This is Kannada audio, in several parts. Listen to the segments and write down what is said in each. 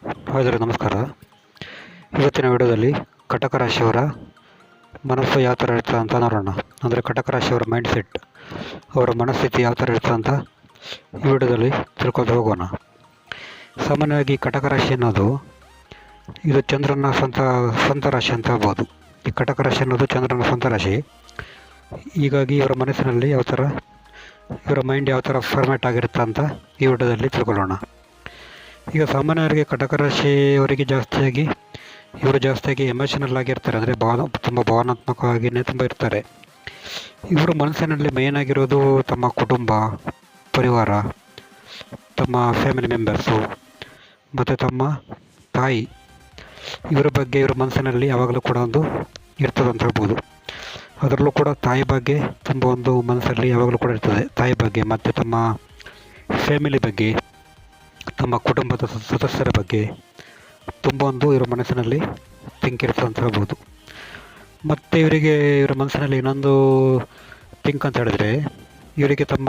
ಹಾಗಾದರೆ ನಮಸ್ಕಾರ. ಇವತ್ತಿನ ವಿಡಿಯೋದಲ್ಲಿ ಕಟಕ ರಾಶಿಯವರ ಮನಸ್ಸು ಯಾವ ಥರ ಇರ್ತದೆ ಅಂತ ನೋಡೋಣ. ಅಂದರೆ ಕಟಕ ರಾಶಿಯವರ ಮೈಂಡ್ ಸೆಟ್, ಅವರ ಮನಸ್ಥಿತಿ ಯಾವ ಥರ ಇರ್ತದೆ ಅಂತ ಈ ವಿಡಿಯೋದಲ್ಲಿ ತಿಳ್ಕೊಂಡು ಹೋಗೋಣ. ಸಾಮಾನ್ಯವಾಗಿ ಕಟಕ ರಾಶಿ ಅನ್ನೋದು ಇದು ಚಂದ್ರನ ಸ್ವಂತ ರಾಶಿ ಅಂತ ಹೇಳ್ಬೋದು. ಈ ಕಟಕ ರಾಶಿ ಅನ್ನೋದು ಚಂದ್ರನ ಸ್ವಂತ ರಾಶಿ. ಹೀಗಾಗಿ ಇವರ ಮನಸ್ಸಿನಲ್ಲಿ ಯಾವ ಥರ, ಇವರ ಮೈಂಡ್ ಯಾವ ಥರ ಫಾರ್ಮ್ಯಾಟ್ ಆಗಿರುತ್ತೆ ಅಂತ ಈ ವಿಡಿಯೋದಲ್ಲಿ ತಿಳ್ಕೊಳ್ಳೋಣ. ಈಗ ಸಾಮಾನ್ಯವಾಗಿ ಕಟಕ ರಾಶಿಯವರಿಗೆ ಇವರು ಜಾಸ್ತಿಯಾಗಿ ಎಮೋಷನಲ್ ಆಗಿರ್ತಾರೆ. ಅಂದರೆ ತುಂಬ ಭಾವನಾತ್ಮಕವಾಗಿಯೇ ತುಂಬ ಇರ್ತಾರೆ. ಇವರು ಮನಸ್ಸಿನಲ್ಲಿ ಮೇನ್ ಆಗಿರೋದು ತಮ್ಮ ಕುಟುಂಬ, ಪರಿವಾರ, ತಮ್ಮ ಫ್ಯಾಮಿಲಿ ಮೆಂಬರ್ಸು ಮತ್ತು ತಮ್ಮ ತಾಯಿ, ಇವರ ಬಗ್ಗೆ ಇವರ ಮನಸ್ಸಿನಲ್ಲಿ ಯಾವಾಗಲೂ ಕೂಡ ಒಂದು ಇರ್ತದೆ ಅಂತ ಹೇಳ್ಬೋದು. ಅದರಲ್ಲೂ ಕೂಡ ತಾಯಿ ಬಗ್ಗೆ ತುಂಬ ಒಂದು ಮನಸ್ಸಲ್ಲಿ ಯಾವಾಗಲೂ ಕೂಡ ಇರ್ತದೆ. ತಾಯಿ ಬಗ್ಗೆ ಮತ್ತು ತಮ್ಮ ಫ್ಯಾಮಿಲಿ ಬಗ್ಗೆ, ತಮ್ಮ ಕುಟುಂಬದ ಸದಸ್ಯರ ಬಗ್ಗೆ ತುಂಬ ಒಂದು ಇವರ ಮನಸ್ಸಿನಲ್ಲಿ ಥಿಂಕ್ ಇರ್ತದೆ ಅಂತ ಹೇಳ್ಬೋದು. ಮತ್ತು ಇವರ ಮನಸ್ಸಿನಲ್ಲಿ ಇನ್ನೊಂದು ಥಿಂಕ್ ಅಂತ ಹೇಳಿದ್ರೆ, ಇವರಿಗೆ ತಮ್ಮ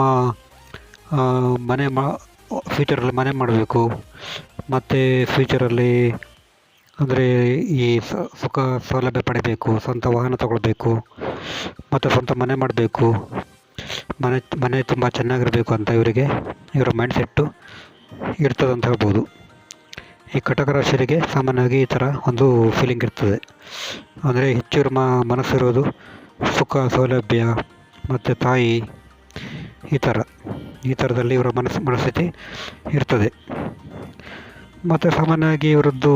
ಫ್ಯೂಚರಲ್ಲಿ ಮನೆ ಮಾಡಬೇಕು, ಮತ್ತು ಫ್ಯೂಚರಲ್ಲಿ ಅಂದರೆ ಈ ಸುಖ ಸೌಲಭ್ಯ ಪಡಿಬೇಕು, ಸ್ವಂತ ವಾಹನ ತಗೊಳ್ಬೇಕು, ಮತ್ತು ಸ್ವಂತ ಮನೆ ಮಾಡಬೇಕು, ಮನೆ ತುಂಬ ಚೆನ್ನಾಗಿರಬೇಕು ಅಂತ ಇವರ ಮೈಂಡ್ ಸೆಟ್ಟು ಇರ್ತದೆ ಅಂತ ಹೇಳ್ಬೋದು. ಈ ಕಟಕ ರಾಶಿಯವರಿಗೆ ಸಾಮಾನ್ಯವಾಗಿ ಈ ಥರ ಒಂದು ಫೀಲಿಂಗ್ ಇರ್ತದೆ. ಅಂದರೆ ಹೆಚ್ಚು ಇವ್ರ ಮನಸ್ಸಿರೋದು ಸುಖ ಸೌಲಭ್ಯ ಮತ್ತು ತಾಯಿ, ಈ ಥರದಲ್ಲಿ ಇವರ ಮನಸ್ಥಿತಿ ಇರ್ತದೆ. ಮತ್ತು ಸಾಮಾನ್ಯವಾಗಿ ಇವರದ್ದು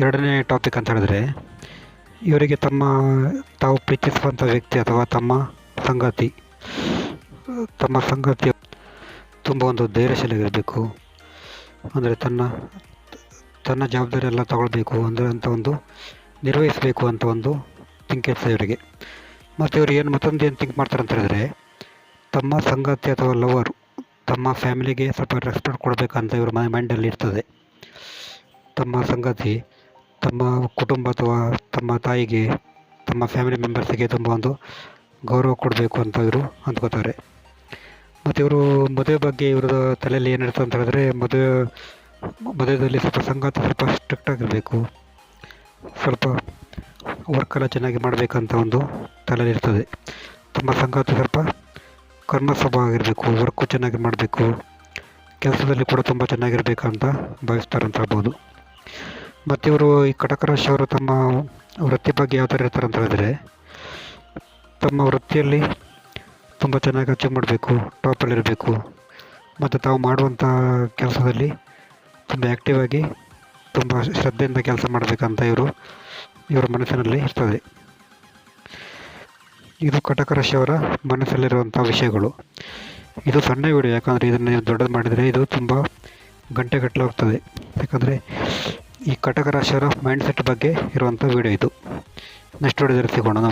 ಎರಡನೇ ಟಾಪಿಕ್ ಅಂತ ಹೇಳಿದ್ರೆ, ಇವರಿಗೆ ತಾವು ಪ್ರೀತಿಸುವಂಥ ವ್ಯಕ್ತಿ ಅಥವಾ ತಮ್ಮ ಸಂಗಾತಿ ತುಂಬ ಒಂದು ಧೈರ್ಯಶಾಲಿಯಾಗಿರಬೇಕು. ಅಂದರೆ ತನ್ನ ಜವಾಬ್ದಾರಿ ಎಲ್ಲ ತಗೊಳ್ಬೇಕು ಅಂದರೆ ಅಂತ ಒಂದು ನಿರ್ವಹಿಸಬೇಕು ಅಂತ ಒಂದು ಥಿಂಕ್ ಇರ್ತದೆ ಇವರಿಗೆ. ಮತ್ತು ಇವರು ಮತ್ತೊಂದು ಏನು ಥಿಂಕ್ ಮಾಡ್ತಾರೆ ಅಂತ ಹೇಳಿದ್ರೆ, ತಮ್ಮ ಸಂಗಾತಿ ಅಥವಾ ಲವರು ತಮ್ಮ ಫ್ಯಾಮಿಲಿಗೆ ಸ್ವಲ್ಪ ರೆಸ್ಪೆಕ್ಟ್ ಕೊಡಬೇಕಂತ ಇವ್ರ ಮೈಂಡಲ್ಲಿ ಇರ್ತದೆ. ತಮ್ಮ ಸಂಗಾತಿ ತಮ್ಮ ಕುಟುಂಬ ಅಥವಾ ತಮ್ಮ ತಾಯಿಗೆ, ತಮ್ಮ ಫ್ಯಾಮಿಲಿ ಮೆಂಬರ್ಸಿಗೆ ತುಂಬ ಒಂದು ಗೌರವ ಕೊಡಬೇಕು ಅಂತ ಇವರು ಅಂದ್ಕೋತಾರೆ. ಮತ್ತು ಇವರು ಮದುವೆ ಬಗ್ಗೆ ಇವರ ತಲೆಯಲ್ಲಿ ಏನಿರ್ತದೆ ಅಂತ ಹೇಳಿದ್ರೆ, ಮದುವೆಯಲ್ಲಿ ಸಂಗಾತಿ ಸ್ವಲ್ಪ ಸ್ಟ್ರಿಕ್ಟ್ ಆಗಿರಬೇಕು, ಸ್ವಲ್ಪ ವರ್ಕೆಲ್ಲ ಚೆನ್ನಾಗಿ ಮಾಡಬೇಕಂತ ಒಂದು ತಲೆಯಲ್ಲಿ ಇರ್ತದೆ. ತಮ್ಮ ಸಂಗಾತಿ ಸ್ವಲ್ಪ ಕರ್ಮ ಸ್ವಭಾವ ಆಗಿರಬೇಕು, ವರ್ಕು ಚೆನ್ನಾಗಿ ಮಾಡಬೇಕು, ಕೆಲಸದಲ್ಲಿ ಕೂಡ ತುಂಬ ಚೆನ್ನಾಗಿರಬೇಕಂತ ಭಾವಿಸ್ತಾರೆ ಅಂತ ಹೇಳ್ಬೋದು. ಮತ್ತು ಇವರು ಈ ಕಟಕ ರಾಶಿಯವರು ತಮ್ಮ ವೃತ್ತಿ ಬಗ್ಗೆ ಯಾವ ಥರ ಇರ್ತಾರೆ ಅಂತ ಹೇಳಿದ್ರೆ, ತಮ್ಮ ವೃತ್ತಿಯಲ್ಲಿ ತುಂಬ ಚೆನ್ನಾಗಿ ಅಚೀವ್ ಮಾಡಬೇಕು, ಟಾಪಲ್ಲಿರಬೇಕು, ಮತ್ತು ತಾವು ಮಾಡುವಂಥ ಕೆಲಸದಲ್ಲಿ ತುಂಬ ಆ್ಯಕ್ಟಿವ್ ಆಗಿ ತುಂಬ ಶ್ರದ್ಧೆಯಿಂದ ಕೆಲಸ ಮಾಡಬೇಕಂತ ಇವರ ಮನಸ್ಸಿನಲ್ಲಿ ಇರ್ತದೆ. ಇದು ಕಟಕ ರಾಶಿಯವರ ಮನಸ್ಸಲ್ಲಿರುವಂಥ ವಿಷಯಗಳು. ಇದು ಸಣ್ಣ ವಿಡಿಯೋ, ಯಾಕಂದರೆ ಇದನ್ನು ನೀವು ದೊಡ್ಡದು ಮಾಡಿದರೆ ಇದು ತುಂಬ ಗಂಟೆಗಟ್ಟಲೆ ಹೋಗ್ತದೆ. ಯಾಕಂದರೆ ಈ ಕಟಕ ರಾಶಿಯವರ ಮೈಂಡ್ ಸೆಟ್ ಬಗ್ಗೆ ಇರುವಂಥ ವಿಡಿಯೋ ಇದು. ನೆಕ್ಸ್ಟ್ ವಿಡಿಯೋದಲ್ಲಿ ಸಿಗೋಣ.